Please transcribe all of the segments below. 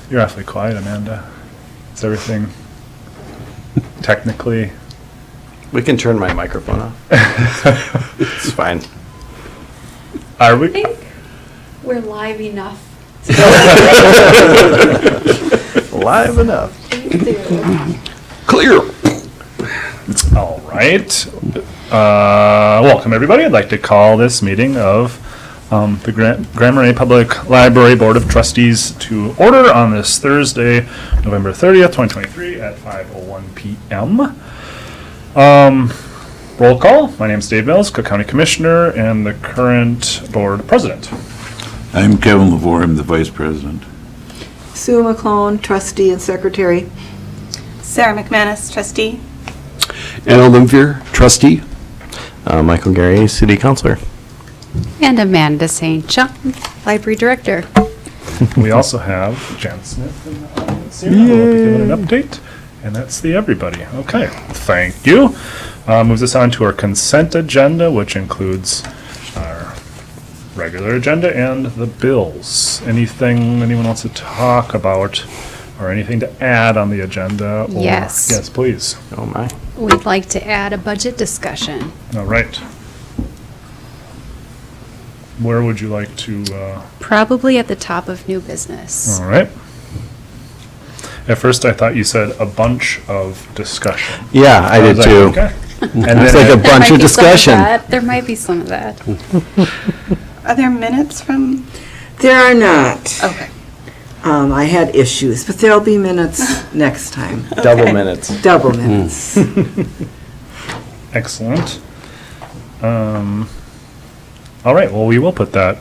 You're awfully quiet, Amanda. Is everything technically? We can turn my microphone off. It's fine. Are I we? think we're live enough. Live enough. Thank you. Clear. All right. Welcome, everybody. I'd like to call this meeting of the Grand Marais Public Library Board of Trustees to order on this Thursday, November 30th, 2023 at 5:01 p.m. Roll call. My name is Dave Mills, Cook County Commissioner and the current board president. I'm Kevin Lavore, I'm the vice president. Sue McClone, trustee and secretary. Sarah McManus, trustee. Anna Limvier, trustee. Michael Gary, city councilor. And Amanda St. John, library director. We also have Jan Smith in the audience here. We'll be giving an update. And that's the everybody. Okay, thank you. Moves us on to our consent agenda, which includes our regular agenda and the bills. Anything anyone wants to talk about or anything to add on the agenda? Or, Yes. Yes, please. Oh my. We'd like to add a budget discussion. All right. Where would you like to? Probably at the top of new business. All right. At first, I thought you said a bunch of discussion. Yeah, I did was too. like, okay. And it's like a There bunch might of be some discussion. that. There might be some of that. Are there minutes from? There are not. Okay. I had issues, but there'll be minutes next time. Double minutes. Double minutes. Excellent. All right, well, we will put that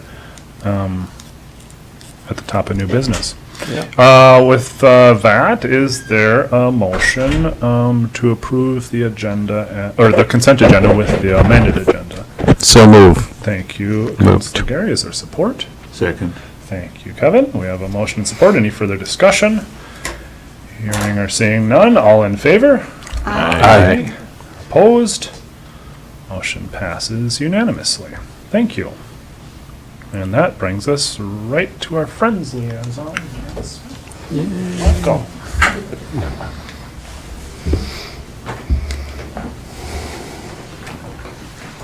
at the top of new business. With that, is there a motion to approve the agenda, or the consent agenda with the amended agenda? So move. Thank you, Moved. Councilor Gary. Is there support? Second. Thank you, Kevin. We have a motion and support. Any further discussion? Hearing or seeing none, all in favor? Aye. Opposed? Motion passes unanimously. Thank you. And that brings us right to our Friends Liaison. Let's go.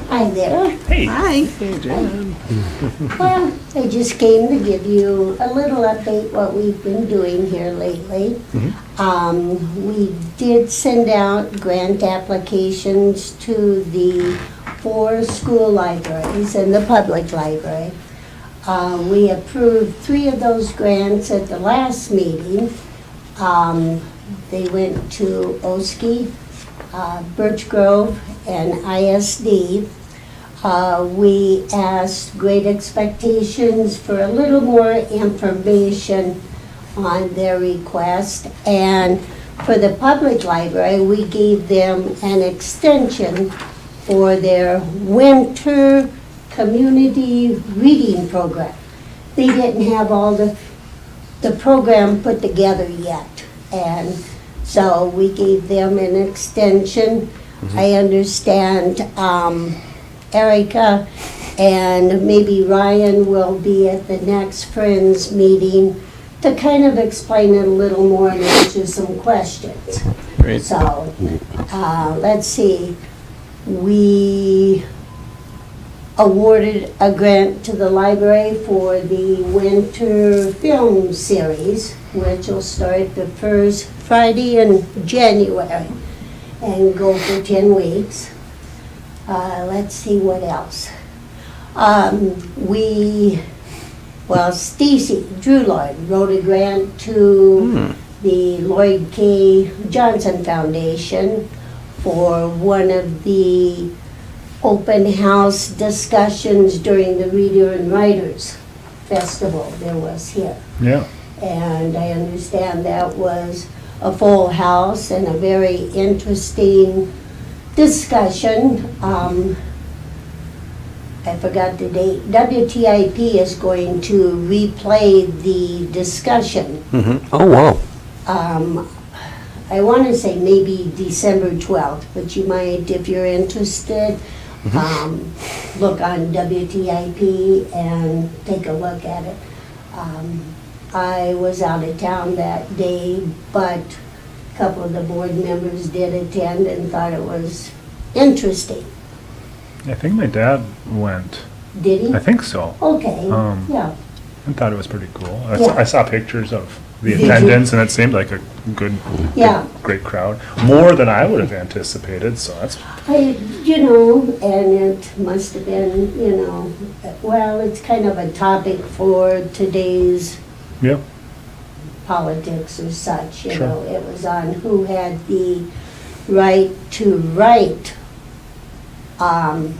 Hi there. Hey. Hi. Well, I just came to give you a little update what we've been doing here lately. We did send out grant applications to the 4 school libraries and the public library. We approved 3 of those grants at the last meeting. They went to Oski, Birch Grove, and ISD. We asked Great Expectations for a little more information on their request. And for the public library, we gave them an extension for their winter community reading program. They didn't have all the program put together yet. And so we gave them an extension. I understand Erica and maybe Ryan will be at the next Friends meeting to kind of explain it a little more and answer some questions. Great. So, let's see. We awarded a grant to the library for the winter film series, which will start the first Friday in January and go for 10 weeks. Let's see what else. Stacy Drew Lloyd wrote a grant to the Lloyd K. Johnson Foundation for one of the open house discussions during the Reader and Writers Festival there was here. Yeah. And I understand that was a full house and a very interesting discussion. I forgot the date. WTIP is going to replay the discussion. Oh, wow. I want to say maybe December 12th, but you might, if you're interested, look on WTIP and take a look at it. I was out of town that day, but a couple of the board members did attend and thought it was interesting. I think my dad went. Did he? I think so. Okay, yeah. I thought it was pretty cool. Yeah. I saw pictures of the Did you? attendance, and it seemed like a good, Yeah. great crowd. More than I would have anticipated, so that's, And it must have been, well, it's kind of a topic for today's yeah. politics or such, Sure. It was on who had the right to write. I'm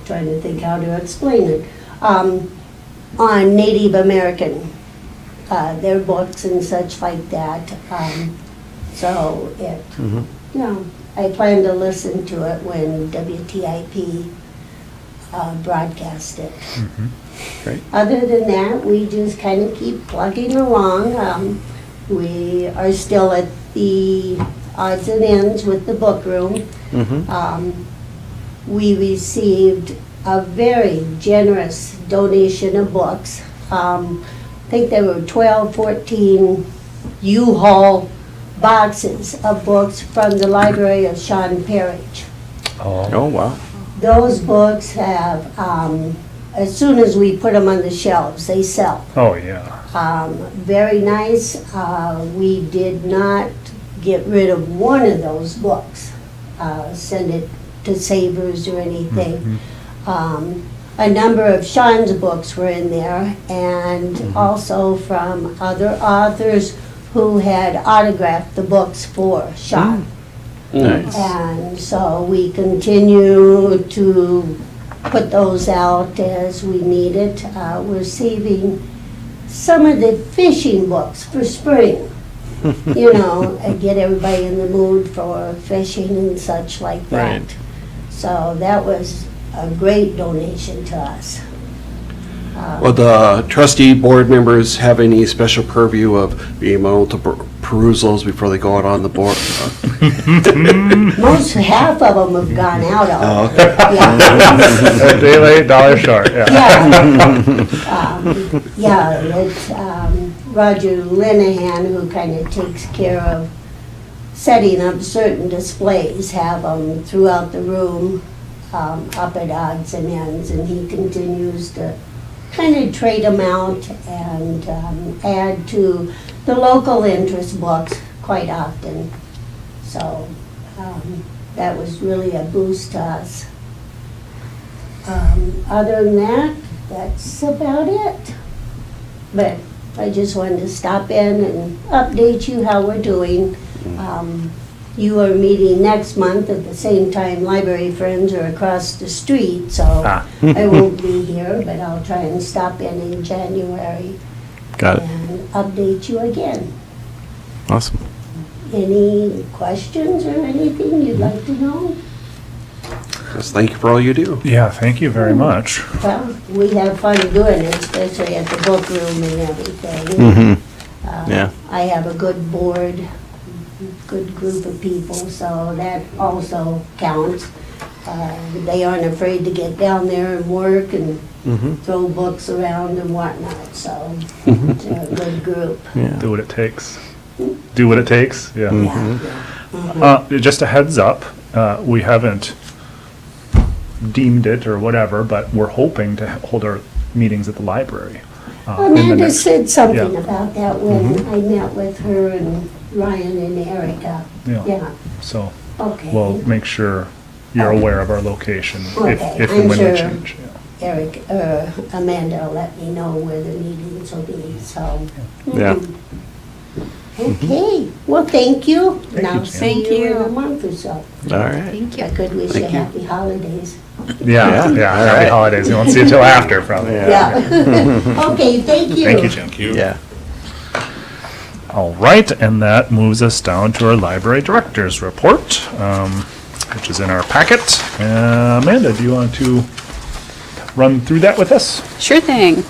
trying to think how to explain it. On Native American, their books and such like that. So it, I plan to listen to it when WTIP broadcast it. Great. Other than that, we just kind of keep plugging along. We are still at the odds and ends with the book room. We received a very generous donation of books. I think there were 12, 14 U-Haul boxes of books from the library of Sean Parrish. Oh, wow. Those books have, as soon as we put them on the shelves, they sell. Oh, yeah. Very nice. We did not get rid of one of those books, send it to Savers or anything. A number of Sean's books were in there, and also from other authors who had autographed the books for Sean. Nice. And so we continue to put those out as we need it. We're saving some of the fishing books for spring, and get everybody in the mood for fishing and such like that. Right. So that was a great donation to us. Will the trustee board members have any special purview of being able to peruse those before they go out on the board? Most, half of them have gone out already. A day late, dollar short, yeah. It's Roger Linehan who kind of takes care of setting up certain displays, have them throughout the room, up at odds and ends, and he continues to kind of trade them out and add to the local interest books quite often. So that was really a boost to us. Other than that, that's about it. But I just wanted to stop in and update you how we're doing. You are meeting next month at the same time Library Friends are across the street, so I won't be here, but I'll try and stop in January Got it. and update you again. Awesome. Any questions or anything you'd like to know? Just thank you for all you do. Yeah, thank you very much. Well, we have fun doing it, especially at the book room and everything. Yeah. I have a good board, good group of people, so that also counts. They aren't afraid to get down there and work and throw books around and whatnot, so it's a good group. Do what it takes. Do what it takes, yeah. Yeah. Just a heads up, we haven't deemed it or whatever, but we're hoping to hold our meetings at the library. in the Amanda next- said something yeah. about that when I met with her and Ryan and Erica. Yeah, Yeah, so okay. we'll make sure you're aware of our location Okay, if I'm and when we sure. change. Yeah. Eric, Amanda will let me know where the meetings will be, so. Yeah. Okay, well, thank you. Thank Now you, see Thank you in you. a month or so. All right. Thank I you. could wish you Thank you. happy holidays. Yeah, Yeah, all happy right. holidays. We won't see you till after, probably. Yeah. Yeah. Okay, thank you. Thank you, Jim. Yeah. All right, and that moves us down to our library director's report, which is in our packet. Amanda, do you want to run through that with us? Sure thing.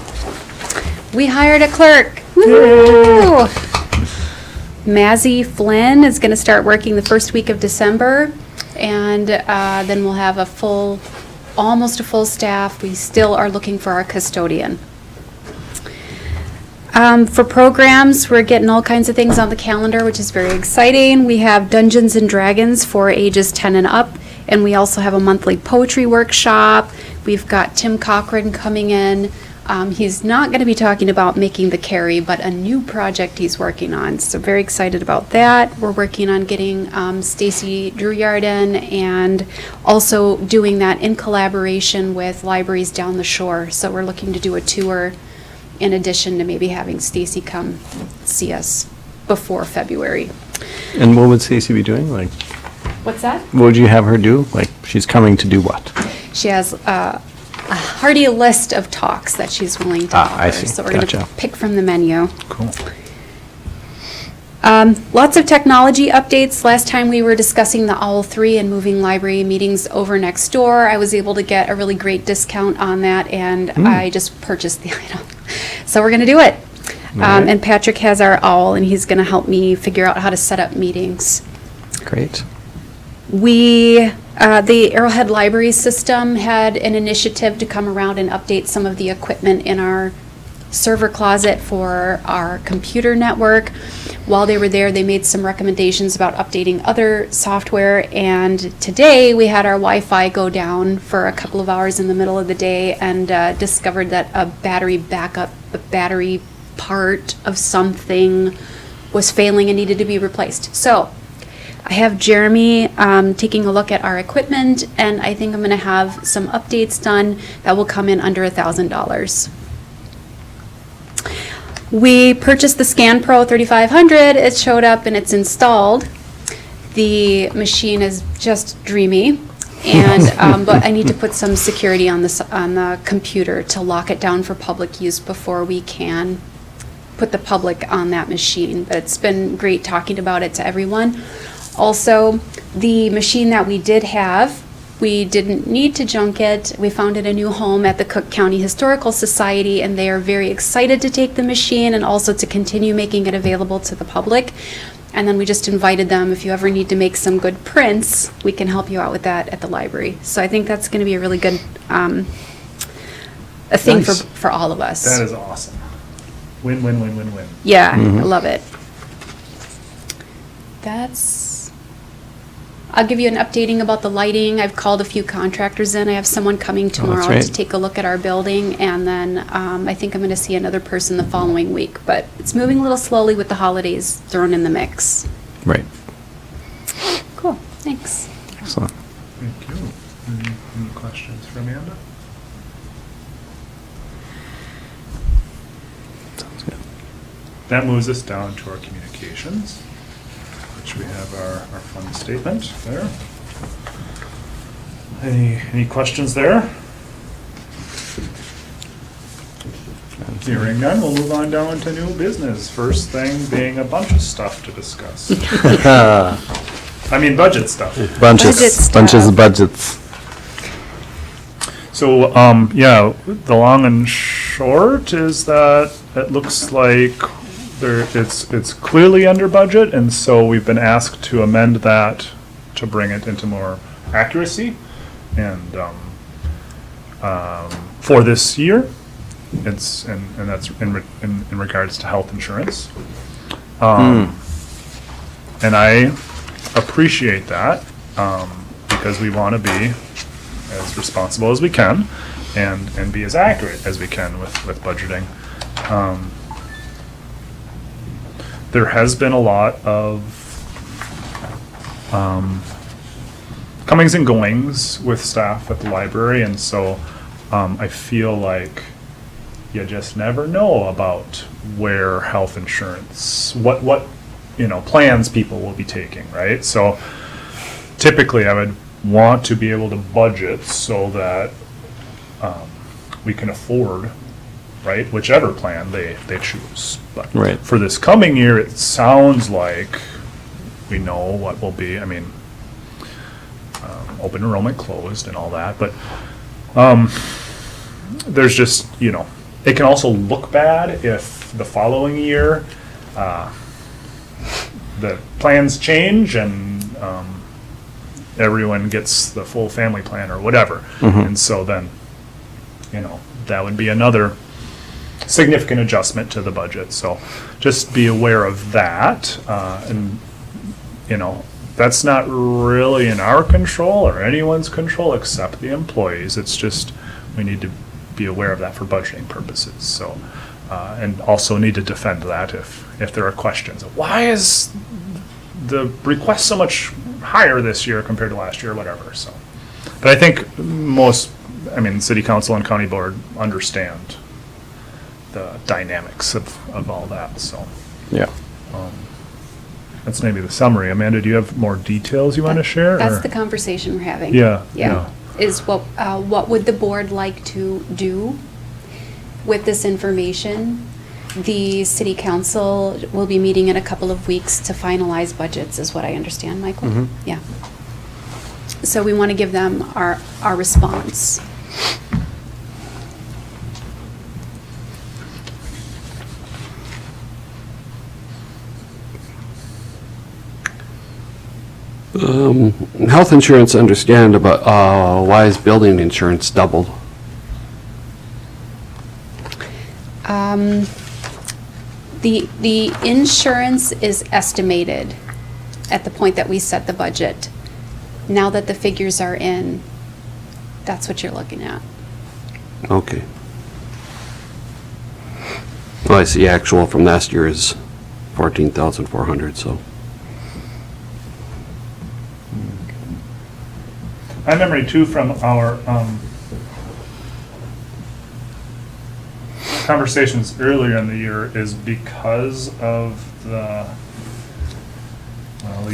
We hired a clerk. Woo! Mazzy Flynn is going to start working the first week of December, and then we'll have almost a full staff. We still are looking for our custodian. For programs, we're getting all kinds of things on the calendar, which is very exciting. We have Dungeons and Dragons for ages 10 and up, and we also have a monthly poetry workshop. We've got Tim Cochran coming in. He's not going to be talking about making the carry, but a new project he's working on. So very excited about that. We're working on getting Stacy Druyard in, and also doing that in collaboration with libraries down the shore. So we're looking to do a tour in addition to maybe having Stacy come see us before February. And what would Stacy be doing? Like, What's that? what would you have her do? Like, she's coming to do what? She has a hearty list of talks that she's willing to offer. I see. So we're going to Gotcha. pick from the menu. Cool. Lots of technology updates. Last time we were discussing the OWL 3 and moving library meetings over next door. I was able to get a really great discount on that, and I just purchased the item. So we're going to do it. Alright. And Patrick has our OWL, and he's going to help me figure out how to set up meetings. Great. The Arrowhead Library System had an initiative to come around and update some of the equipment in our server closet for our computer network. While they were there, they made some recommendations about updating other software, and today we had our Wi-Fi go down for a couple of hours in the middle of the day, and discovered that a battery backup, a battery part of something was failing and needed to be replaced. So I have Jeremy taking a look at our equipment, and I think I'm going to have some updates done that will come in under $1,000. We purchased the ScanPro 3500. It showed up and it's installed. The machine is just dreamy, and but I need to put some security on the computer to lock it down for public use before we can put the public on that machine. But it's been great talking about it to everyone. Also, the machine that we did have, we didn't need to junk it. We found it a new home at the Cook County Historical Society, and they are very excited to take the machine and also to continue making it available to the public. And then we just invited them, if you ever need to make some good prints, we can help you out with that at the library. So I think that's going to be a really good a thing Nice. for all of us. That is awesome. Win, win, win, win, win. Yeah, I love it. I'll give you an updating about the lighting. I've called a few contractors in. I have someone coming tomorrow right. to take a look at our building, and then I think I'm going to see another person the following week. But it's moving a little slowly with the holidays thrown in the mix. Right. Cool, thanks. Excellent. Thank you. Any questions for Amanda? Sounds good. That moves us down to our communications, which we have our fund statement there. Any questions there? Hearing none, we'll move on down to new business. First thing being a bunch of stuff to discuss. I mean, budget stuff. Bunches, Budget stuff. bunches of budgets. So, yeah, the long and short is that it looks like it's clearly under budget, and so we've been asked to amend that to bring it into more accuracy. And for this year, it's and that's in regards to health insurance. And I appreciate that because we want to be as responsible as we can and be as accurate as we can with budgeting. There has been a lot of comings and goings with staff at the library, and so I feel like you just never know about where health insurance, what plans people will be taking, right? So typically I would want to be able to budget so that we can afford, right, whichever plan they choose. But Right. for this coming year, it sounds like we know what will be, open enrollment closed and all that, but there's just, it can also look bad if the following year the plans change and everyone gets the full family plan or whatever. And so then, that would be another significant adjustment to the budget. So just be aware of that. And, you know, that's not really in our control or anyone's control except the employees. It's just, we need to be aware of that for budgeting purposes. So, and also need to defend that if there are questions. Why is the request so much higher this year compared to last year, whatever, so. But I think city council and county board understand the dynamics of all that, so. Yeah. That's maybe the summary. Amanda, do you have more details you want to share? That's or- the conversation we're having. Yeah, Yeah. Is what would the board like to do with this information? The city council will be meeting in a couple of weeks to finalize budgets, is what I understand, Michael? Mhm. Yeah. So we want to give them our response. Health insurance, understand, but why is building insurance doubled? The insurance is estimated at the point that we set the budget. Now that the figures are in, that's what you're looking at. Okay. Well, I see actual from last year is 14,400, so. My memory too from our conversations earlier in the year is because of the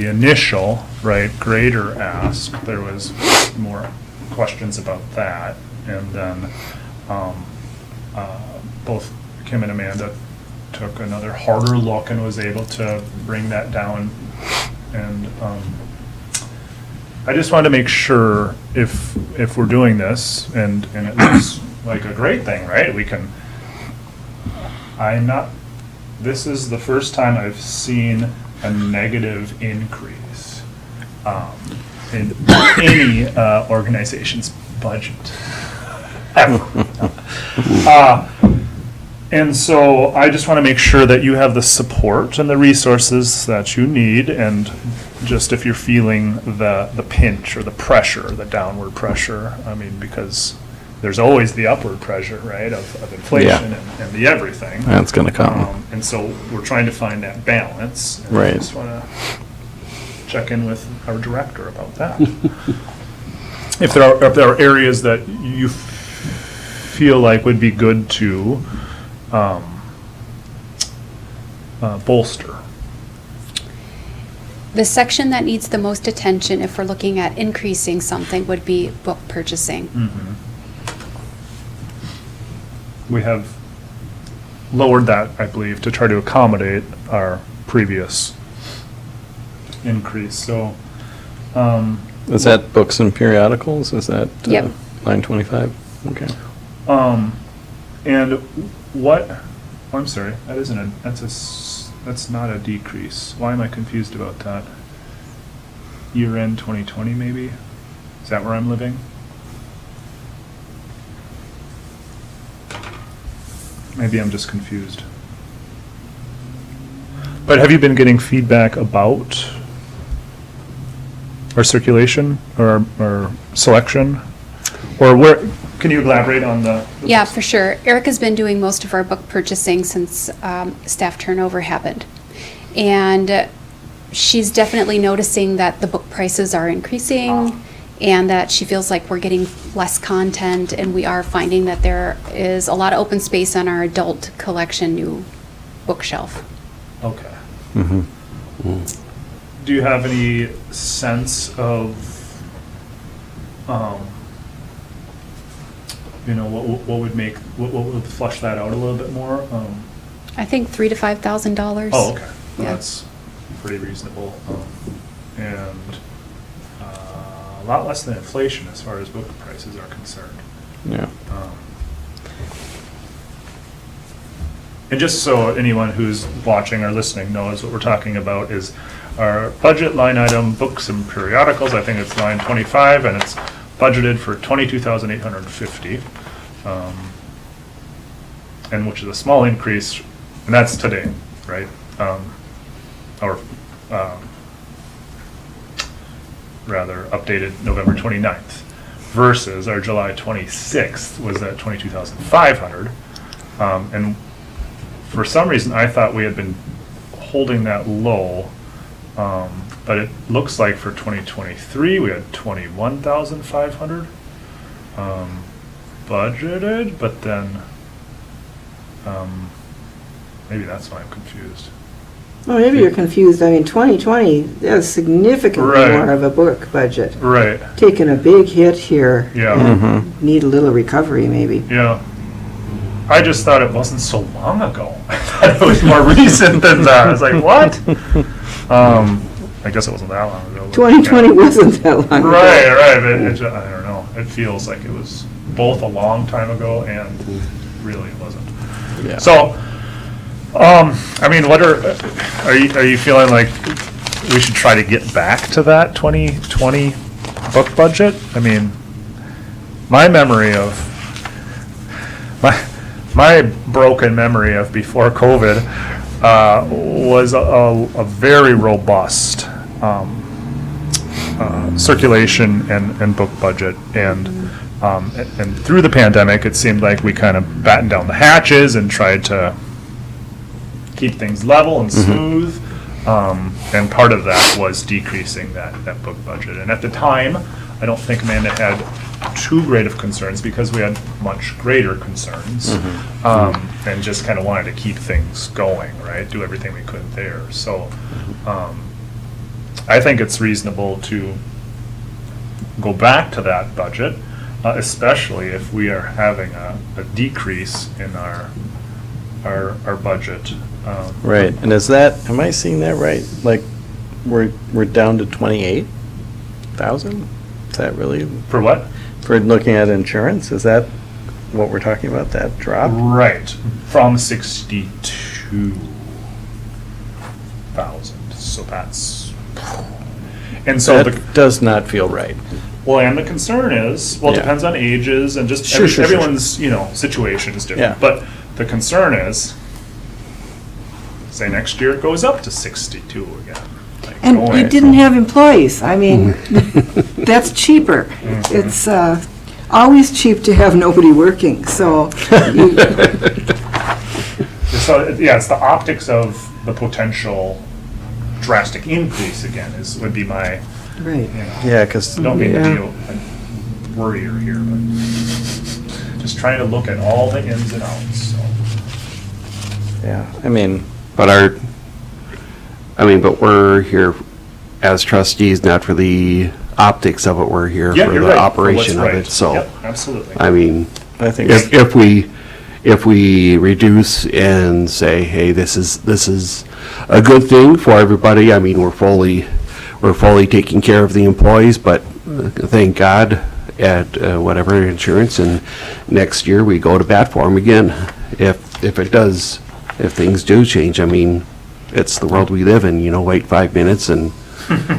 initial, right, grader ask, there was more questions about that. And then both Kim and Amanda took another harder look and was able to bring that down. And I just wanted to make sure if we're doing this, and it looks like a great thing, right? This is the first time I've seen a negative increase in any organization's budget. Ever. And so I just want to make sure that you have the support and the resources that you need, and just if you're feeling the pinch or the pressure, the downward pressure, because there's always the upward pressure, right, of inflation and the everything. That's gonna come. And so we're trying to find that balance. And Right. I just want to check in with our director about that. If there are areas that you feel like would be good to bolster. The section that needs the most attention, if we're looking at increasing something, would be book purchasing. Mm-hmm. We have lowered that, I believe, to try to accommodate our previous increase, so. Is that books and periodicals? Is that Yep. line 25? Okay. And what, I'm sorry, that's not a decrease. Why am I confused about that? Year-end 2020, maybe? Is that where I'm living? Maybe I'm just confused. But have you been getting feedback about our circulation or our selection? Or where, can you elaborate on the? Yeah, for sure. Erica's been doing most of our book purchasing since staff turnover happened. And she's definitely noticing that the book prices are increasing and that she feels like we're getting less content, and we are finding that there is a lot of open space on our adult collection new bookshelf. Okay. Mm-hmm. Do you have any sense of, what would flush that out a little bit more? I think $3,000 to $5,000. Oh, okay. Well, Yeah. that's pretty reasonable. And a lot less than inflation as far as book prices are concerned. Yeah. And just so anyone who's watching or listening knows, what we're talking about is our budget line item, books and periodicals. I think it's line 25, and it's budgeted for $22,850. and which is a small increase, and that's today, right? Or rather updated November 29th, versus our July 26th was at 22,500. And for some reason, I thought we had been holding that low, but it looks like for 2023, we had 21,500 budgeted, but then maybe that's why I'm confused. Well, maybe you're confused. I mean, 2020, that's significantly Right. more of a book budget. Right, Taking a big hit here. Yeah. and Need a little recovery, maybe. yeah. I just thought it wasn't so long ago. I thought it was more recent than that. I was like, what? I guess it wasn't that long ago. but, 2020 yeah. wasn't that long ago. Right, but I don't know. It feels like it was both a long time ago and really it wasn't. Yeah. So, I mean, are you feeling like we should try to get back to that 2020 book budget? I mean, my memory of, my broken memory of before COVID was a very robust circulation and book budget, and through the pandemic, it seemed like we kind of battened down the hatches and tried to keep things level and smooth. And part of that was decreasing that book budget. And at the time, I don't think Amanda had too great of concerns because we had much greater concerns. And just kind of wanted to keep things going, right? Do everything we could there. So I think it's reasonable to go back to that budget, especially if we are having a decrease in our budget. Right, and is that, am I seeing that right? Like, we're down to 28,000? Is that really, For what? for looking at insurance, is that what we're talking about, that drop? Right, from 62,000, so that's, and so the, That does not feel right. well, and the concern is, well, it Yeah. depends on ages and just Sure, sure, sure, everyone's, situation is Yeah. different. But the concern is, say next year it goes up to 62 again. Like, And boy, you didn't have employees. I mean, that's cheaper. It's always cheap to have nobody working, so you, So, yeah, it's the optics of the potential drastic increase again would be my, right. Yeah, because, don't mean to Yeah. be a worrier here, but just trying to look at all the ins and outs, so. yeah, I mean, But we're here as trustees, not for the optics of it, we're here Yeah, for you're the right, for operation of what's it, right. so. Yep, absolutely. I mean, I think, if we reduce and say, hey, this is a good thing for everybody, I mean, we're fully taking care of the employees, but thank God at whatever insurance, and next year we go to bat for them again. If things do change, I mean, it's the world we live in, wait 5 minutes and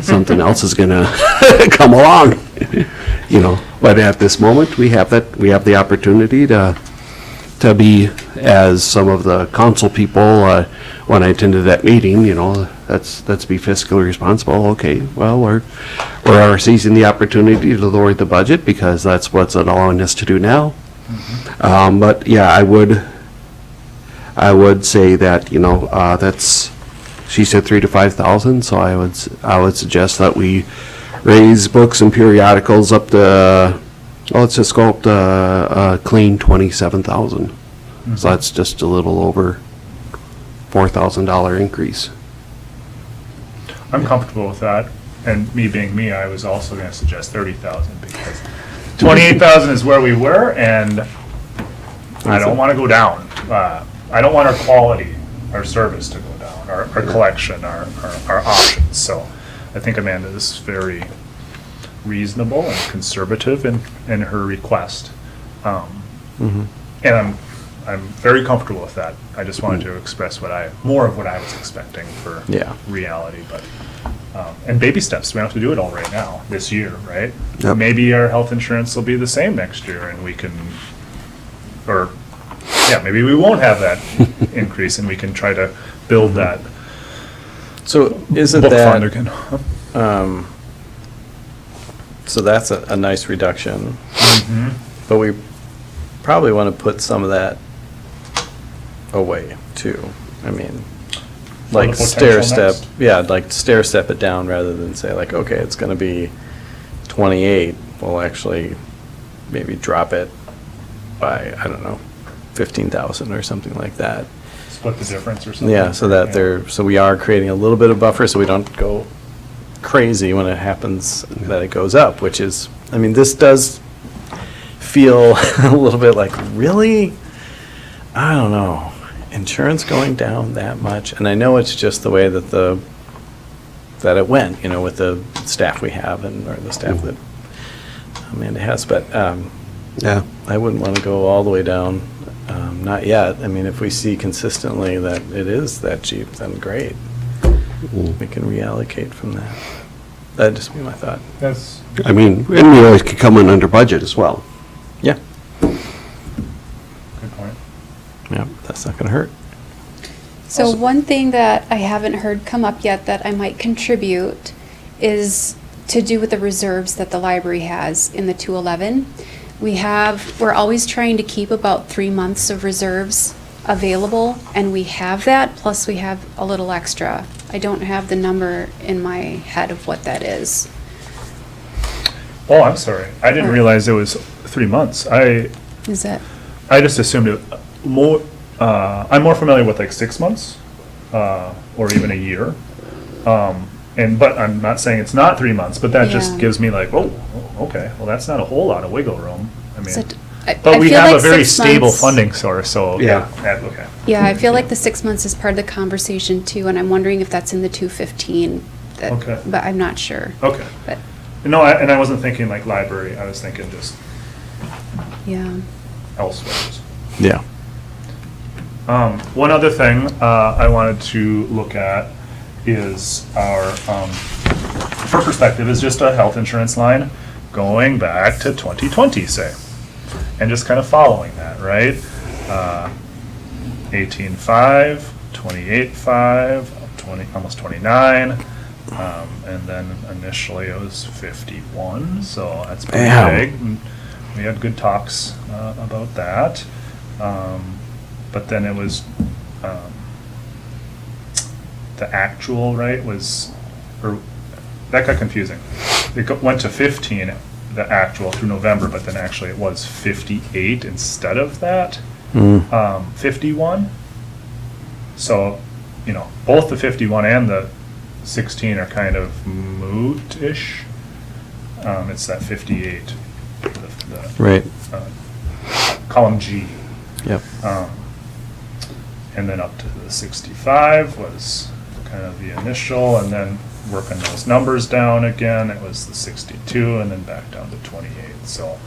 something else is gonna come along, But at this moment, we have the opportunity to be, as some of the council people, when I attended that meeting, let's be fiscally responsible. Okay, well, we're seizing the opportunity to lower the budget because that's what's allowing us to do now. But yeah, I would say that, that's, she said 3,000 to 5,000, so I would suggest that we raise books and periodicals up to, let's just go up to a clean 27,000. So that's just a little over $4,000 increase. I'm comfortable with that, and me being me, I was also gonna suggest 30,000, because 28,000 is where we were, and I don't wanna go down. I don't want our quality, our service to go down, our collection, our options, so I think Amanda is very reasonable and conservative in her request. And I'm very comfortable with that. I just wanted to express more of what I was expecting for Yeah. reality, but, and baby steps, we don't have to do it all right now, this year, right? Yep. Maybe our health insurance will be the same next year and we can, or yeah, maybe we won't have that increase and we can try to build that So isn't book fund that, again. so that's a nice reduction, Mhm. but we probably want to put some of that away too. I mean, like the stair potential step, next? yeah, like stair step it down rather than say like, okay, it's going to be 28. We'll actually maybe drop it by, I don't know, 15,000 or something like that. Split the difference or something. Yeah, so that Yeah. so we are creating a little bit of buffer so we don't go crazy when it happens that it goes up, which is, I mean, this does feel a little bit like, really? I don't know. Insurance going down that much? And I know it's just the way that that it went, you know, with the staff we have or the staff that Amanda has, but Yeah. I wouldn't want to go all the way down, not yet. I mean, if we see consistently that it is that cheap, then great. We can reallocate from that. That'd just be my thought. That's I mean, and we always could come in under budget as well. Yeah, a good point. yeah, that's not going to hurt. So Also- one thing that I haven't heard come up yet that I might contribute is to do with the reserves that the library has in the 211. We're always trying to keep about 3 months of reserves available, and we have that, plus we have a little extra. I don't have the number in my head of what that is. Oh, I'm sorry. I didn't realize it was 3 months. Is it? I just assumed it more, I'm more familiar with like 6 months, or even a year. But I'm not saying it's not 3 months, but that just Yeah. gives me like, oh, okay, well, that's not a whole lot of wiggle room. I Is mean, it- I but we feel have a like very 6 stable months- funding source, so, Yeah. okay. Yeah, I feel like the 6 months is part of the conversation too, and I'm wondering if that's in the 215. Okay. But I'm not sure. Okay. But, No, and I wasn't thinking like library, I was thinking just yeah. elsewhere. Yeah. One other thing I wanted to look at is our, for perspective, is just a health insurance line going back to 2020, say, and just kind of following that, right? 18.5, 28.5, 20, almost 29, and then initially it was 51, so that's pretty Damn. big. And we had good talks about that. But then it was, the actual, right, was, or, that got confusing. Went to 15, the actual, through November, but then actually it was 58 instead of that, 51. So, you know, both the 51 and the 16 are kind of moot-ish. It's that 58, the Right. column G. Yep. And then up to the 65 was kind of the initial, and then working those numbers down again, it was the 62, and then back down to 28. So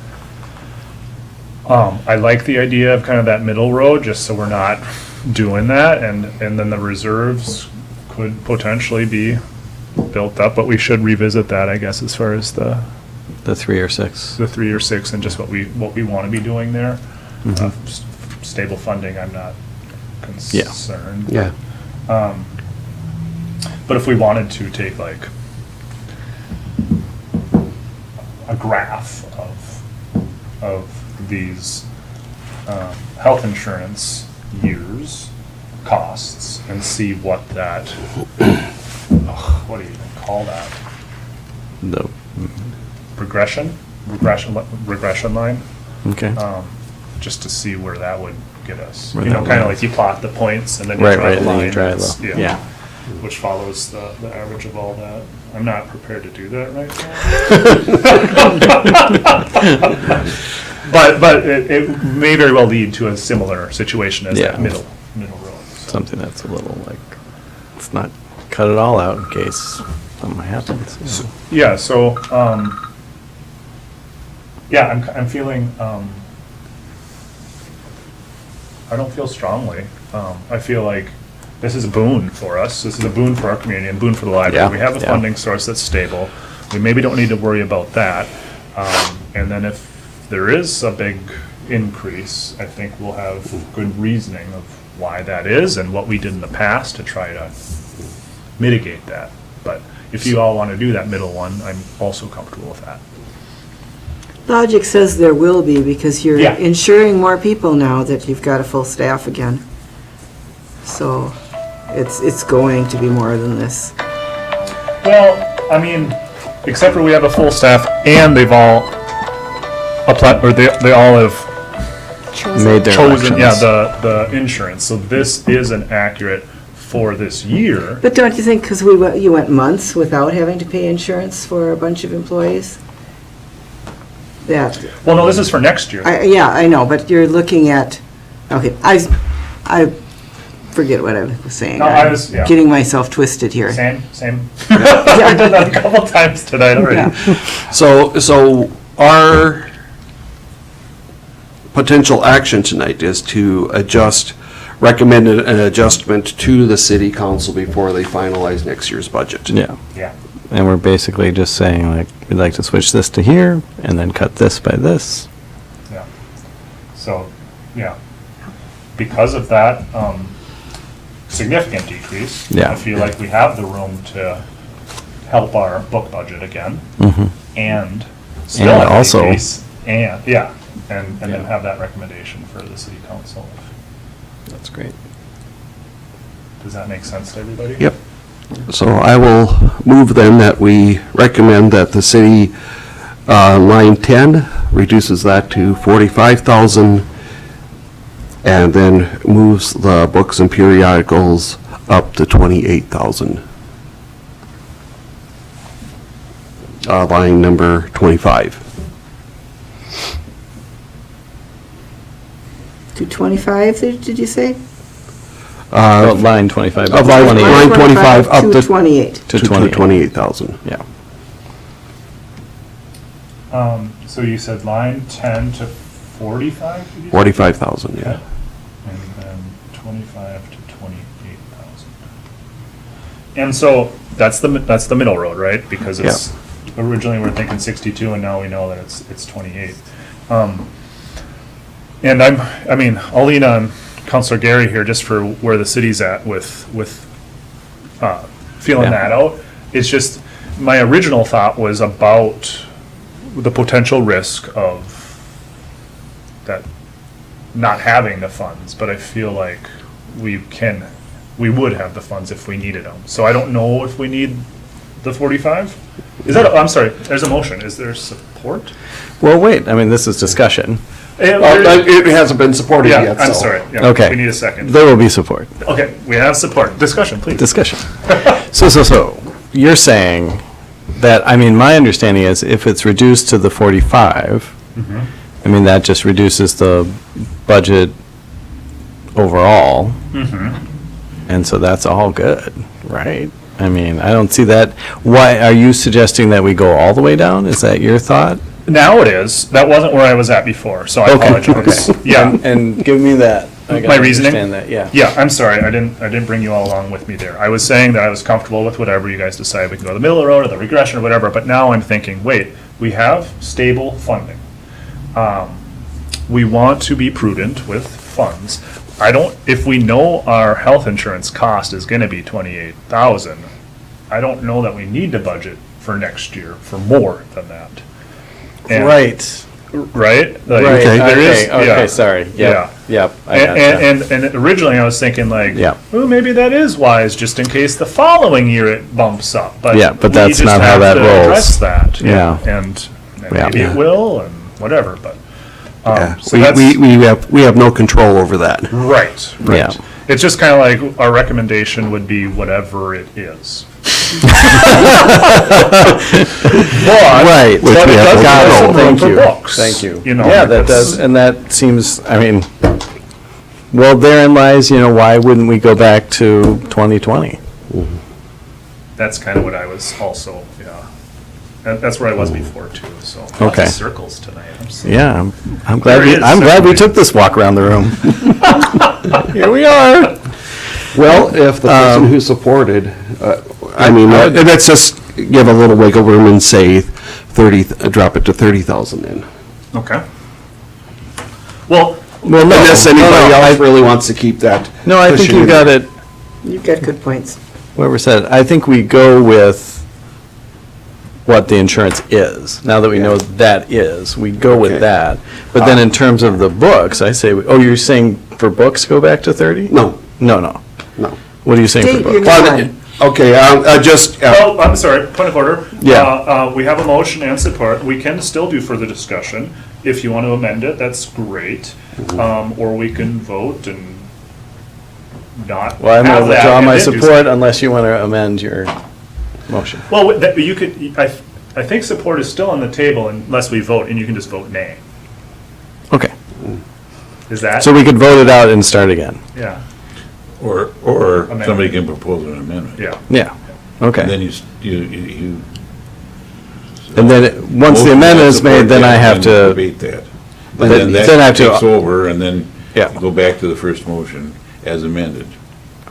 I like the idea of kind of that middle road, just so we're not doing that, and then the reserves could potentially be built up, but we should revisit that, I guess, as far as the 3 or 6. 3 or 6 and just what we want to be doing there. Stable funding, I'm not concerned. Yeah. But if we wanted to take like a graph of these health insurance years, costs, and see what that, what do you even call that? No. Regression line? Okay. Just to see where that would get us. Where You know, that kind of would- like you plot the points and then you Right, draw right, the and then you line. draw that's- the- yeah. Which follows the average of all that. I'm not prepared to do that right now. But it may very well lead to a similar situation as that Yeah. middle road. So. Something that's a little like, let's not cut it all out in case something happens. you know. Yeah, so, yeah, I'm feeling, I don't feel strongly. I feel like this is a boon for us. This is a boon for our community and boon for the library. Yeah, We have a yeah. funding source that's stable. We maybe don't need to worry about that. And then if there is a big increase, I think we'll have good reasoning of why that is and what we did in the past to try to mitigate that. But if you all want to do that middle one, I'm also comfortable with that. Logic says there will be, because you're Yeah. insuring more people now that you've got a full staff again. So it's going to be more than this. Well, I mean, except for we have a full staff and they've all applied, or they all have Made their chosen, yeah, elections. the insurance. So this isn't accurate for this year. But don't you think, because you went months without having to pay insurance for a bunch of employees? That, Well, no, this is for next year. yeah, I know, but you're looking at, okay, I forget what I was saying. No, I was- yeah. I'm getting myself twisted here. Same. I've done that a couple times tonight already. Yeah. So our potential action tonight is to recommend an adjustment to the city council before they finalize next year's budget. Yeah. Yeah. And we're basically just saying, like, we'd like to switch this to here, and then cut this by this. Yeah. So, yeah. Because of that, significant decrease. Yeah. I feel like we have the room to help our book budget again. And still And have an also- increase. And, yeah, and then Yeah. have that recommendation for the city council. That's great. Does that make sense to everybody? Yep. So I will move then that we recommend that the city, line 10, reduces that to 45,000, and then moves the books and periodicals up to 28,000. Line number 25. To 25, did you say? Oh, line 25. Of line 25 up to to 28. To 28. 28,000. Yeah. So you said line 10 to 45? did you say? 45,000, yeah. Okay. And then 25 to 28,000. And so that's the middle road, right? Because it's, originally we're thinking 62 and now we know that it's 28. And I mean, I'll lean on Counselor Gary here just for where the city's at with feeling Yeah. that out. It's just, my original thought was about the potential risk of that not having the funds, but I feel like we would have the funds if we needed them. So I don't know if we need the 45? I'm sorry, there's a motion. Is there support? Well, wait, I mean, this is discussion. It hasn't been supported Yeah, yet, so. I'm sorry. Yeah, Okay. We need a second. There will be support. Okay, we have support. Discussion, please. Discussion. So, you're saying that, I mean, my understanding is if it's reduced to the 45, I mean, that just reduces the budget overall. And so that's all good, right? I mean, I don't see that. Why, are you suggesting that we go all the way down? Is that your thought? Now it is. That wasn't where I was at before, so I apologize. Yeah. And give me that. I gotta My reasoning? understand that, yeah. Yeah, I'm sorry, I didn't bring you all along with me there. I was saying that I was comfortable with whatever you guys decide, we can go the middle of the road or the regression or whatever, but now I'm thinking, wait, we have stable funding. We want to be prudent with funds. If we know our health insurance cost is gonna be 28,000, I don't know that we need to budget for next year for more than that. And- Right. Right? Like, Right, there is- okay, yeah. sorry. Yeah. Yep, I gotcha. And originally I was thinking like, Yeah. well, maybe that is wise, just in case the following year it bumps up. Yeah, but we that's just not how have that to rolls. Address that. Yeah. And Yeah. maybe it will and whatever, but. Yeah, So we, that's- we have no control over that. Right, Yeah. right. It's just kind of like our recommendation would be whatever it is. Right. Which But we it have does no give us control. some room Thank for you. books, Thank you. You know, Yeah, that because- does, and that seems, I mean, well, therein lies, why wouldn't we go back to 2020? That's kind of what I was also, yeah. That's where I was before too, so. Lots Okay. of circles tonight. I'm sorry. Yeah, I'm glad There is I'm glad we certainly. took this walk around the room. Here we are. Well, if the person who supported, I mean, let's just give a little wiggle room and say 30, drop it to 30,000 then. Okay. Well, Well, no. Unless anybody no, else really wants to keep that. No, I think cushion you in got there. it, You've got good points. whoever said it. I think we go with what the insurance is. Now that we know that is, we go with Okay. that. But then in terms of the books, I say, oh, you're saying for books go back to 30? No, No, no. no. What are you saying State for your books? Well, Fine. okay, just, oh, I'm sorry, point of order. Yeah. We have a motion and support. We can still do further discussion. If you want to amend it, that's great. Or we can vote and not Well, I'm have going to that withdraw and my then do support unless you want to amend your motion. Well, that, you could, I think support is still on the table unless we vote, and you can just vote nay. Okay. Is that? So we could vote it out and start again. Yeah, Or Amendment. somebody can propose an amendment. yeah. Yeah. And Okay. then you. And then, once the Motion amendment is support made, then I that, have to, Debate that. Then- And then then I have that to- takes over, and then Yeah. go back to the first motion as amended.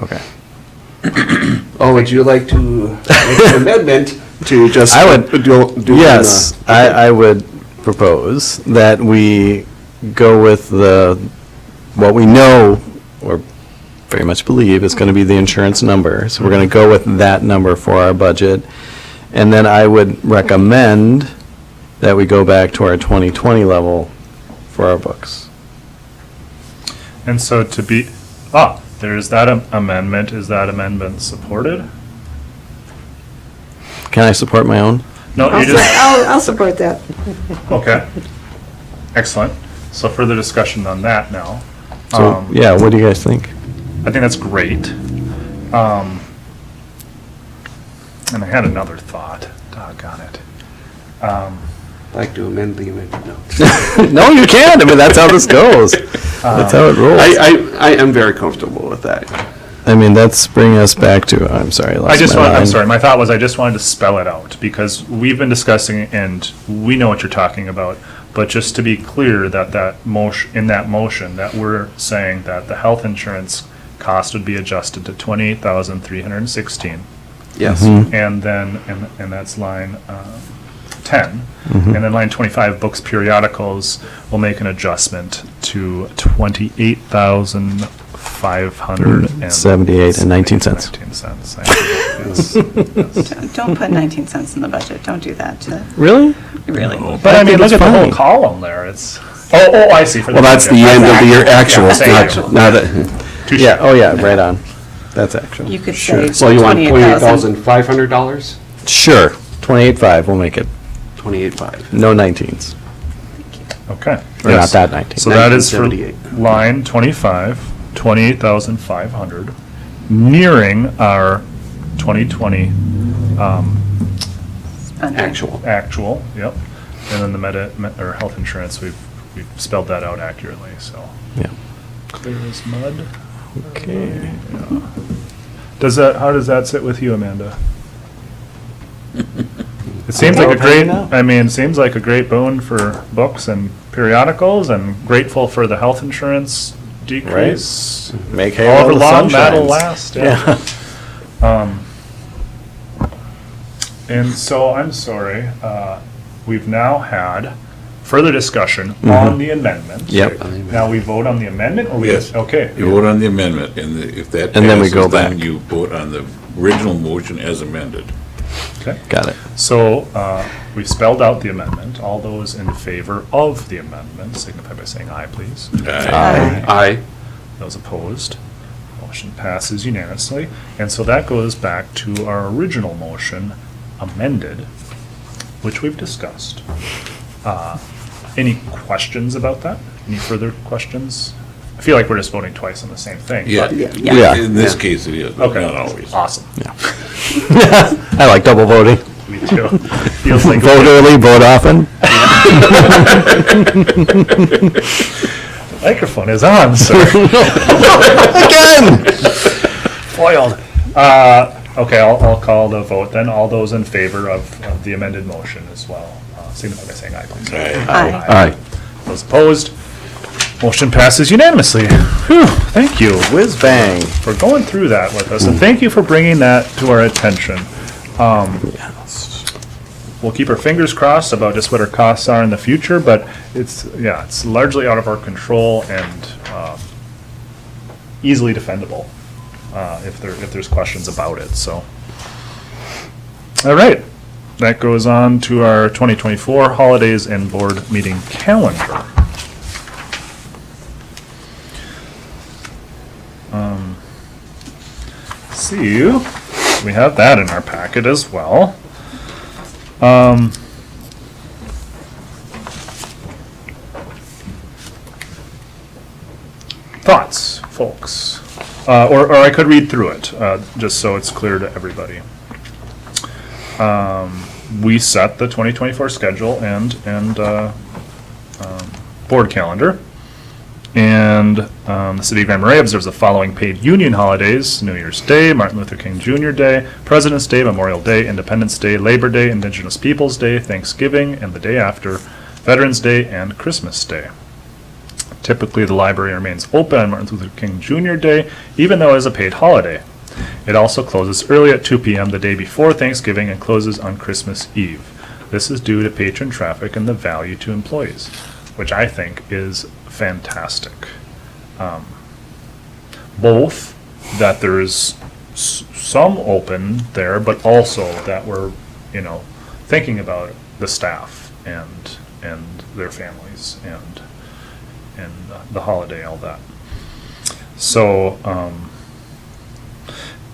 okay. oh, would you like to make an amendment to just? I would- do Yes, I would propose that we go with what we know, or very much believe, is going to be the insurance number. So we're going to go with that number for our budget. And then I would recommend that we go back to our 2020 level for our books. And so to be, there's that amendment. Is that amendment supported? Can I support my own? No, you just, I'll support that. okay. Excellent. So further discussion on that now. So, yeah, what do you guys think? I think that's great. And I had another thought. Doggone it. Like to amend the amendment, no. No, you can't. I mean, that's how this goes. That's how it rolls. I am very comfortable with that. I mean, that's bringing us back to, I'm sorry, I lost my I'm mind. sorry, my thought was I just wanted to spell it out, because we've been discussing and we know what you're talking about, but just to be clear that motion, in that motion, that we're saying that the health insurance cost would be adjusted to 28,316. Yes. And then, and that's line 10. And then line 25, books, periodicals, will make an adjustment to 28,500 78 and 19 cents. 19 cents. Yes. Don't put 19 cents in the budget, don't do that. Really? Really. But I mean, think look it's at the whole fine. column there, it's, oh, I see. for Well, that's the budget. end of the year actual, Yeah, thank you. not that. Touche. Yeah, oh yeah, right on. That's actual. You could say So you want $28,000. $28,500? Sure, 28.5, we'll make it. 28.5. No 19s. Okay. Or not Yes. that 19. So that is for 1978. line 25, 28,500, nearing our 2020 Actual. actual, yep. And then the or health insurance, we've spelled that out accurately, so. Yeah. Clear as mud. Okay. How does that sit with you, Amanda? It seems like a great, it seems like a great boon for books and periodicals, and grateful for the health insurance decrease. Make hay while However the long sun that'll shines. last, yeah. And so, I'm sorry, we've now had further discussion on the amendment. Yep. Now we vote on the amendment, or we Yes. just, okay. You vote on the amendment, and if that And then we passes, go then back. you vote on the original motion as amended. Okay. Got it. So, we've spelled out the amendment. All those in favor of the amendment signify by saying aye, please. Aye. Those opposed, motion passes unanimously. And so that goes back to our original motion amended, which we've discussed. Any questions about that? Any further questions? I feel like we're just voting twice on the same thing. Yeah, but- Yeah. in this case it is, but Okay. not always. Awesome. I like double voting. Me too. Feels like. Vote early, vote often. Microphone is on, sir. Again! Foiled. Okay, I'll call the vote then. All those in favor of the amended motion as well, signify by saying aye, please. Aye. Aye. Those opposed, motion passes unanimously. Whew, thank you Whiz bang. for going through that with us, and thank you for bringing that to our attention. we'll keep our fingers crossed about just what our costs are in the future, but it's largely out of our control and easily defendable if there's questions about it, so. All right, that goes on to our 2024 holidays and board meeting calendar. See, we have that in our packet as well. Thoughts, folks? Or I could read through it, just so it's clear to everybody. We set the 2024 schedule and board calendar. And the City of Grand Marais observes the following paid union holidays: New Year's Day, Martin Luther King Jr. Day, President's Day, Memorial Day, Independence Day, Labor Day, Indigenous Peoples' Day, Thanksgiving, and the day after, Veterans Day and Christmas Day. Typically, the library remains open on Martin Luther King Jr. Day, even though it is a paid holiday. It also closes early at 2 p.m. the day before Thanksgiving and closes on Christmas Eve. This is due to patron traffic and the value to employees, which I think is fantastic. Both that there's some open there, but also that we're, thinking about the staff and their families and the holiday, all that. So,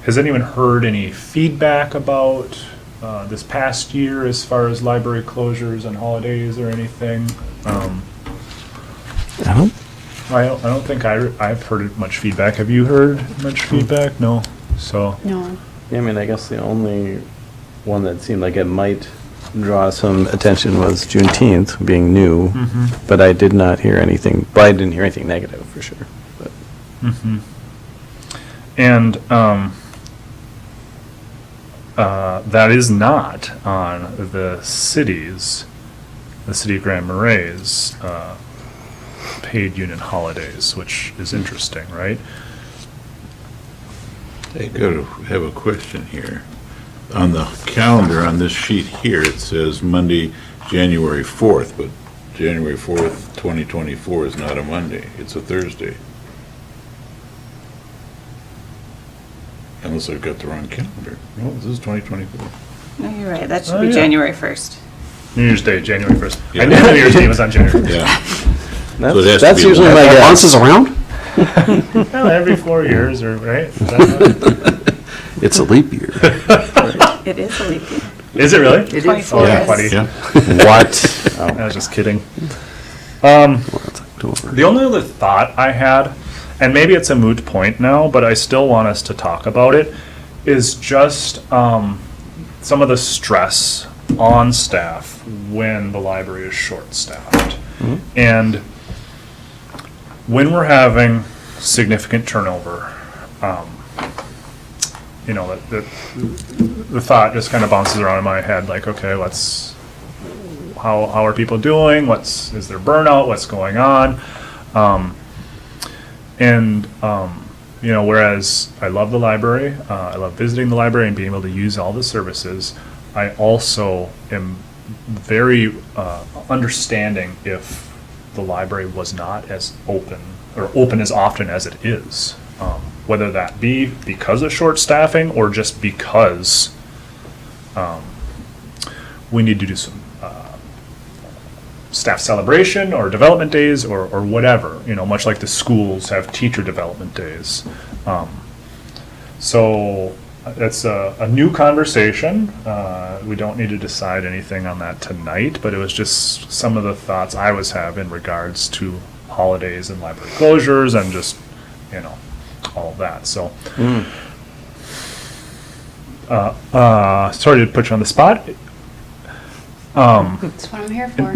has anyone heard any feedback about this past year as far as library closures and holidays or anything? I don't think I've heard much feedback. Have you heard much feedback? No. So. No. Yeah, I mean, I guess the only one that seemed like it might draw some attention was Juneteenth being new, but I did not hear anything. But I didn't hear anything negative for sure. But. And that is not on the City of Grand Marais' paid union holidays, which is interesting, right? I have a question here. On the calendar on this sheet here, it says Monday, January 4th, but January 4th, 2024 is not a Monday, it's a Thursday. Unless I've got the wrong calendar. No, this is 2024. No, you're right. That should Oh, be yeah. January 1st. New Year's Day, January 1st. Yeah. I knew New Year's Day was on January 1st. Yeah. That's, So it has to that's be usually one. my That guess. bounces around? Well, every 4 years, or right? Is that It's a leap year. It is a leap year. right? Is it really? It is. 24 Oh, is. funny. Yeah. What? I was just kidding. Well, it's October. The only other thought I had, and maybe it's a moot point now, but I still want us to talk about it, is just some of the stress on staff when the library is short-staffed. And when we're having significant turnover, the thought just kind of bounces around in my head, like, okay, how are people doing? Is there burnout? What's going on? Whereas I love the library, I love visiting the library and being able to use all the services, I also am very understanding if the library was not as open, or open as often as it is. Whether that be because of short staffing or just because we need to do some staff celebration or development days or whatever, much like the schools have teacher development days. So that's a new conversation. We don't need to decide anything on that tonight, but it was just some of the thoughts I was having in regards to holidays and library closures and just, all of that. So, sorry to put you on the spot. That's what I'm here for.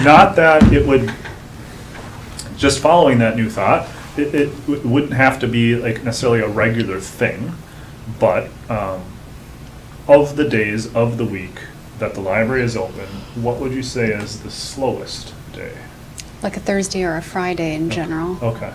Not that it would, just following that new thought, it wouldn't have to be like necessarily a regular thing, but of the days of the week that the library is open, what would you say is the slowest day? Like a Thursday or a Friday in general. Okay.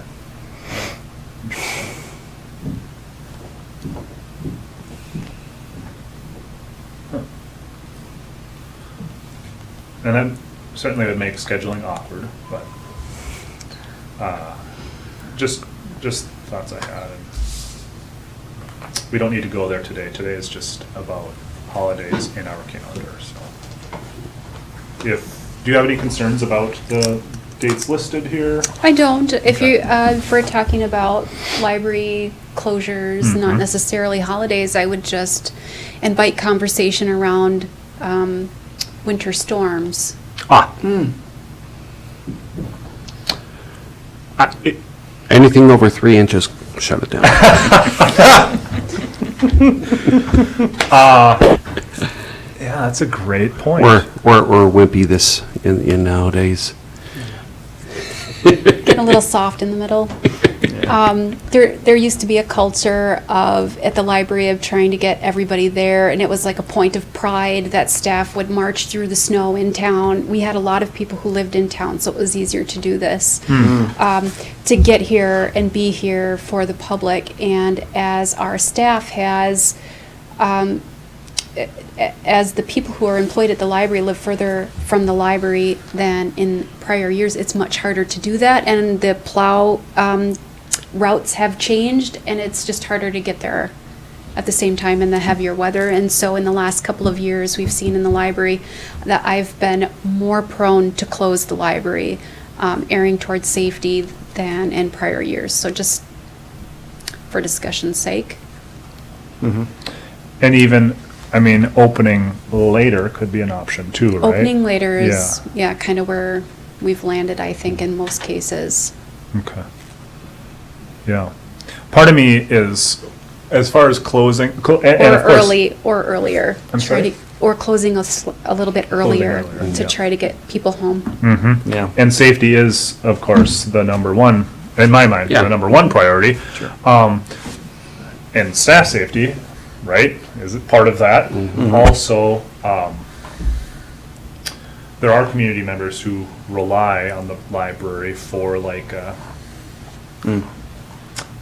and that certainly would make scheduling awkward, but, just thoughts I had. And we don't need to go there today. Today is just about holidays in our calendar, so. Do you have any concerns about the dates listed here? I don't. If Okay. you, if we're talking about library closures, not Mhm. necessarily holidays, I would just invite conversation around winter storms. Anything over 3 inches, shut it down. Yeah, that's a great point. Or wimpy this in nowadays. Getting a little soft in the middle. There used to be a culture of, at the library, of trying to get everybody there, and it was like a point of pride that staff would march through the snow in town. We had a lot of people who lived in town, so it was easier to do this. To get here and be here for the public, and as our staff has, as the people who are employed at the library live further from the library than in prior years, it's much harder to do that, and the plow routes have changed, and it's just harder to get there at the same time in the heavier weather. And so in the last couple of years, we've seen in the library that I've been more prone to close the library, erring towards safety than in prior years. So just for discussion's sake. And even, I mean, opening later could be an option too, right? Opening later is, yeah, kind of where we've landed, I think, in most cases. Okay. Yeah. Part of me is, as far as closing, and Or of course- early, or earlier. I'm Try sorry? to- Or closing a little bit earlier earlier, to yeah. try to get people home. Mm-hmm. Yeah. And safety is, of course, the number one, in my mind, Yeah. the number one priority. And staff safety, right, is it part of that? Also, there are community members who rely on the library for like a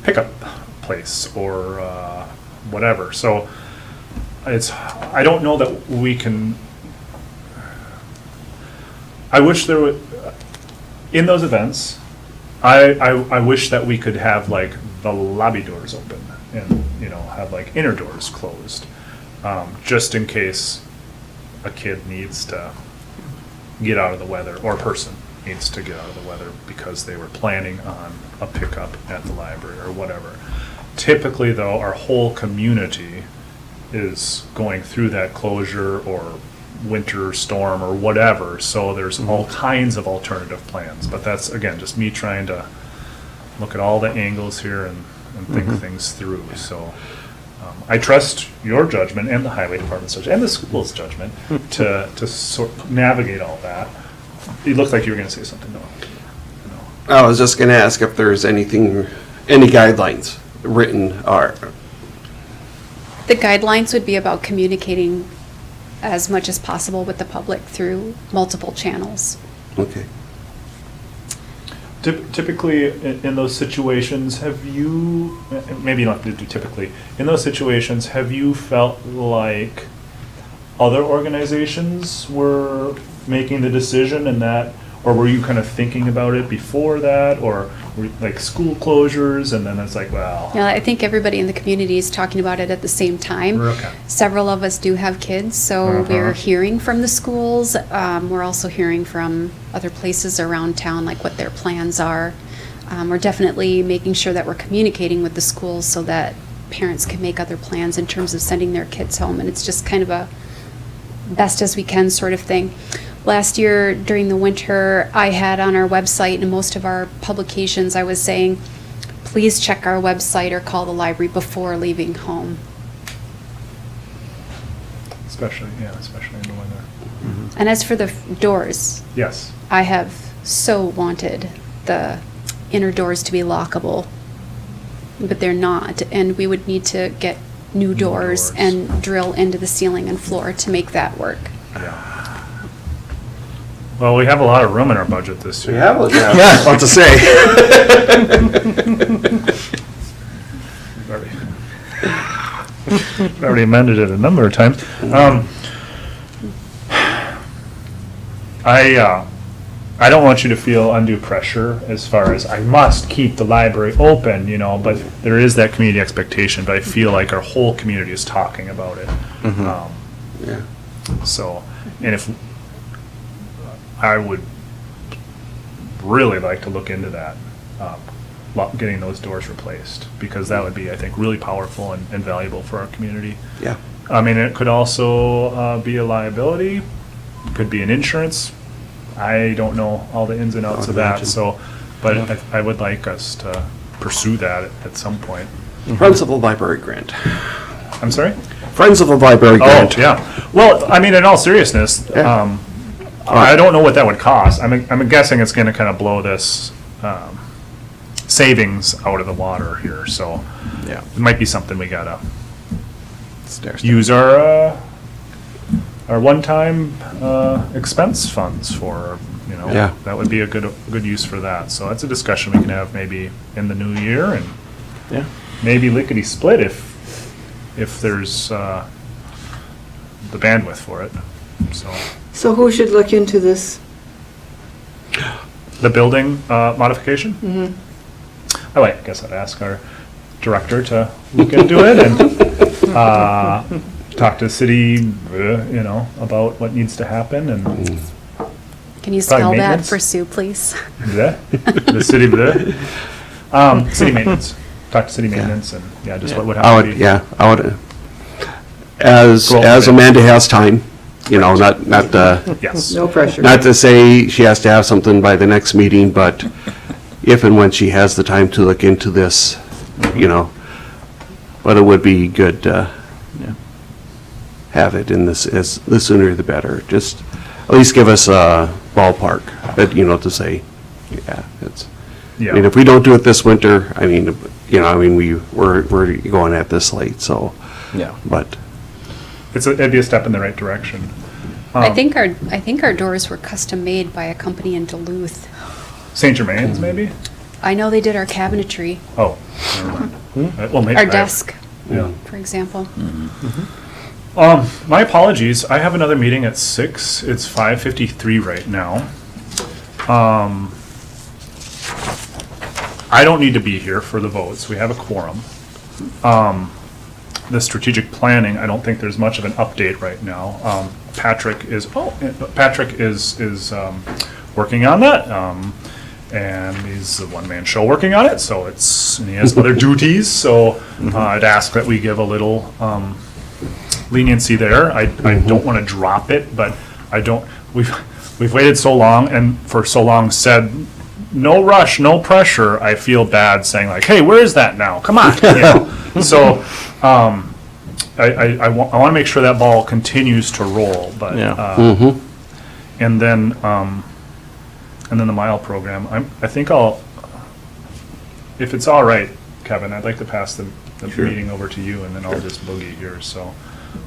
pickup place or whatever. So I don't know that we can, I wish there would, in those events, I wish that we could have like the lobby doors open and, you know, have like inner doors closed, just in case a kid needs to get out of the weather, or a person needs to get out of the weather because they were planning on a pickup at the library or whatever. Typically, though, our whole community is going through that closure or winter storm or whatever, so there's all kinds of alternative plans. But that's, again, just me trying to look at all the angles here and think things through. So I trust your judgment and the highway department's judgment and the school's judgment to sort navigate all that. It looked like you were going to say something, Noah. No. I was just gonna ask if there's any guidelines written or, The guidelines would be about communicating as much as possible with the public through multiple channels. okay. Typically, in those situations, have you, maybe you don't have to do typically, in those situations, have you felt like other organizations were making the decision and that, or were you kind of thinking about it before that, or were like school closures and then it's like, well. Yeah, I think everybody in the community is talking about it at the same time. Okay. Several of us do have kids, so we're hearing from the schools. We're also hearing from other places around town, like what their plans are. We're definitely making sure that we're communicating with the schools so that parents can make other plans in terms of sending their kids home. And it's just kind of a best as we can sort of thing. Last year during the winter, I had on our website and most of our publications, I was saying, please check our website or call the library before leaving home. Especially in the winter. And as for the doors, Yes. I have so wanted the inner doors to be lockable, but they're not. And we would need to get new doors doors. and drill into the ceiling and floor to make that work. Yeah. Well, we have a lot of room in our budget this year. Yeah, what to say. We've already amended it a number of times. I don't want you to feel undue pressure as far as I must keep the library open, but there is that community expectation, but I feel like our whole community is talking about it. Yeah. So, and if, I would really like to look into that, getting those doors replaced, because that would be, I think, really powerful and valuable for our community. Yeah. I mean, it could also be a liability, could be an insurance. I don't know all the ins and outs I of would that, imagine. so, but I would like us to pursue that at some point. Friends of the Library grant. I'm sorry? Friends of the Library Oh, grant. yeah. Well, I mean, in all seriousness, Yeah. I don't know what that would cost. I'm guessing it's gonna kind of blow this savings out of the water here, so Yeah. it might be something we gotta Stair step. use our one-time expense funds for, Yeah. that would be a good use for that. So that's a discussion we can have maybe in the new year, and Yeah. maybe lickety-split if there's the bandwidth for it, so. So who should look into this? The building modification? Mm-hmm. I guess I'd ask our director to look into it and talk to the city, about what needs to happen, and Can you Probably spell that maintenance. for Sue, please? the city, city maintenance. Talk to city maintenance and, just what would I have to would, be. yeah, I would, as Go as ahead. Amanda has time, not, Yes. No pressure. not to say she has to have something by the next meeting, but if and when she has the time to look into this, but it would be good to have it in this, the sooner the better. Just at least give us a ballpark, to say, it's, I mean, Yeah. if we don't do it this winter, we're going at this late, so, Yeah. but, It'd be a step in the right direction. I think our doors were custom made by a company in Duluth. St. Germain's, maybe? I know they did our cabinetry, Oh, never mind. Well, maybe. our desk, Yeah. for example. My apologies. I have another meeting at 6. It's 5:53 right now. I don't need to be here for the votes. We have a quorum. The strategic planning, I don't think there's much of an update right now. Patrick is working on that. And he's a one-man show working on it, so and he has other duties, so I'd ask that we give a little leniency there. I don't want to drop it, but we've waited so long and for so long said, no rush, no pressure. I feel bad saying like, hey, where is that now? Come on. So I want to make sure that ball continues to roll, but Yeah. and then the mile program. I think if it's all right, Kevin, I'd like to pass the Sure. meeting over to you, and then I'll just boogie here. So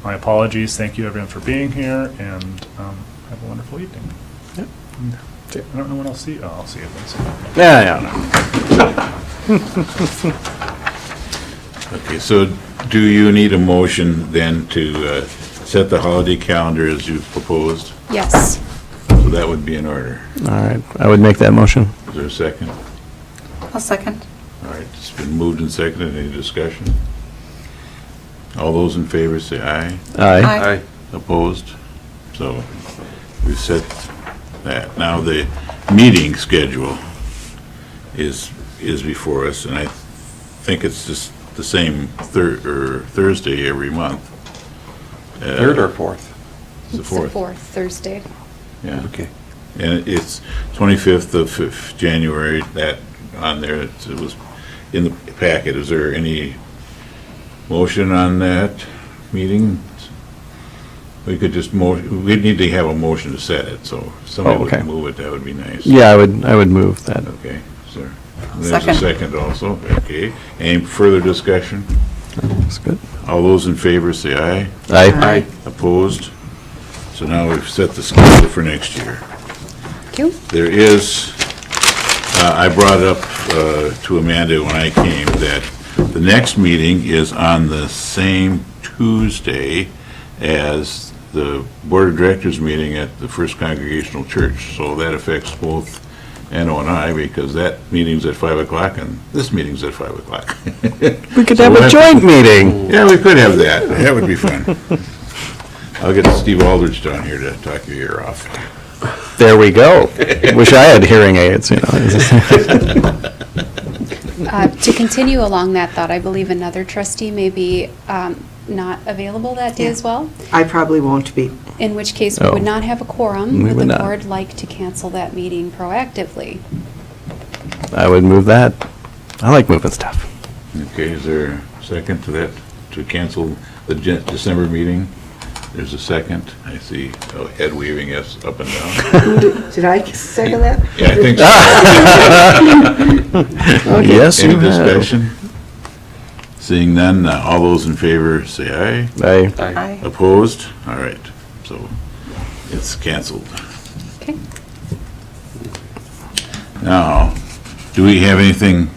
my apologies. Thank you, everyone, for being here, and have a wonderful evening. Yep. I don't know when I'll see you. Oh, I'll see you then. Yeah. Okay, so do you need a motion then to set the holiday calendar as you proposed? Yes. So that would be in order. All right. I would make that motion. Is there a second? I'll second. All right, it's been moved and seconded. Any discussion? All those in favor say aye. Aye. Opposed? So we've set that. Now the meeting schedule is before us, and I think it's just the same Thursday every month. third or fourth? It's the It's the fourth. fourth Thursday. Yeah. Okay. And it's 25th of January, that on there, it was in the packet. Is there any motion on that meeting? We could just we'd need to have a motion to set it, so if somebody Oh, okay. would move it, that would be nice. Yeah, I would move that. Okay, sir. There's a Second. second also, okay. Any further discussion? That's good. All those in favor say aye. Aye. Opposed? So now we've set the schedule for next year. Thank you. There is, I brought up to Amanda when I came that the next meeting is on the same Tuesday as the Board of Directors meeting at the First Congregational Church, so that affects both Anno and I, because that meeting's at 5 o'clock and this meeting's at 5 o'clock. We could So have we'll a have joint meeting. Yeah, we could have that. That would be fun. I'll get Steve Aldrich down here to talk your ear off. There we go. Wish I had hearing aids, you know. To continue along that thought, I believe another trustee may be not available that day as well, I probably won't be. in which case we Oh. would not have a quorum. We Would would the not. board like to cancel that meeting proactively? I would move that. I like moving stuff. Okay, is there a second to that, to cancel the December meeting? There's a second. I see head waving yes up and down. Did I second that? Yeah, I think so. Yes, Any you have. discussion? Seeing none, all those in favor say aye. Aye. Opposed? All right, so it's canceled. Okay. Now, do we have anything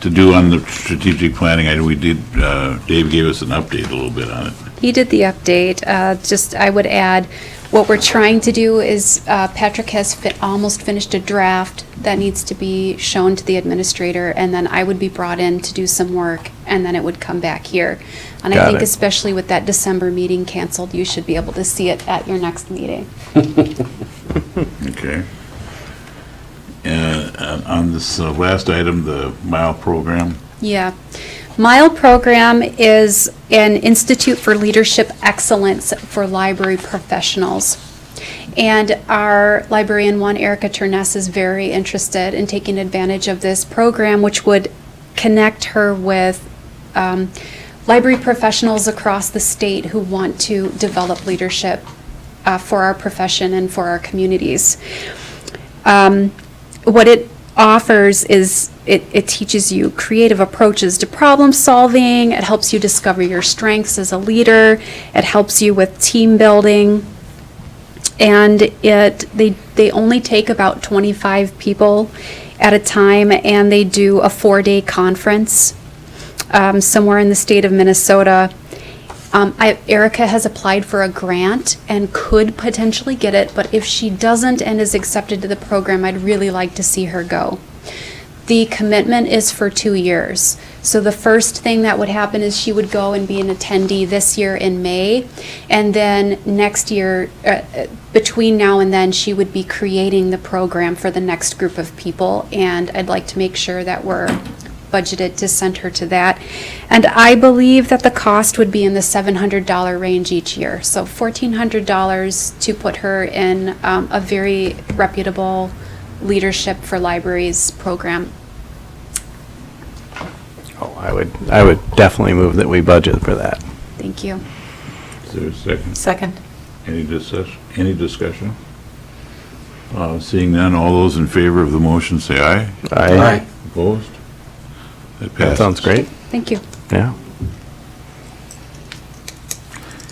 to do on the strategic planning? Dave gave us an update a little bit on it. He did the update. Just, I would add, what we're trying to do is, Patrick has almost finished a draft that needs to be shown to the administrator, and then I would be brought in to do some work, and then it would come back here. And I Got think it. especially with that December meeting canceled, you should be able to see it at your next meeting. Okay. And on this last item, the MILE program, Yeah. MILE program is an Institute for Leadership Excellence for library professionals. And our librarian one, Erica Turness, is very interested in taking advantage of this program, which would connect her with library professionals across the state who want to develop leadership for our profession and for our communities. What it offers is it teaches you creative approaches to problem solving. It helps you discover your strengths as a leader. It helps you with team building. And they only take about 25 people at a time, and they do a 4-day conference somewhere in the state of Minnesota. Erica has applied for a grant and could potentially get it, but if she doesn't and is accepted to the program, I'd really like to see her go. The commitment is for 2 years. So the first thing that would happen is she would go and be an attendee this year in May, and then next year, between now and then, she would be creating the program for the next group of people, and I'd like to make sure that we're budgeted to send her to that. And I believe that the cost would be in the $700 range each year. So $1,400 to put her in a very reputable Leadership for Libraries program. Oh, I would definitely move that we budget for that. Thank you. is there a second? Second. Any discussion? Seeing none, all those in favor of the motion say aye. Aye. Opposed? That That passes. sounds great. Thank you. Yeah.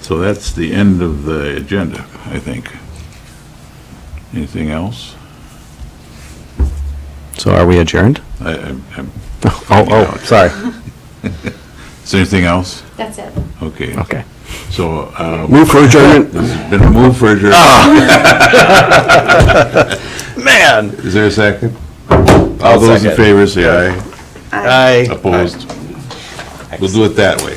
So that's the end of the agenda, I think. Anything else? So are we adjourned? I'm Oh, sorry. Is there anything else? That's it. Okay. Okay. So, Move for adjournment. this has been a move for adjournment. Man! Is there a second? All those in second. favor say aye. Aye. Opposed? We'll do it that way.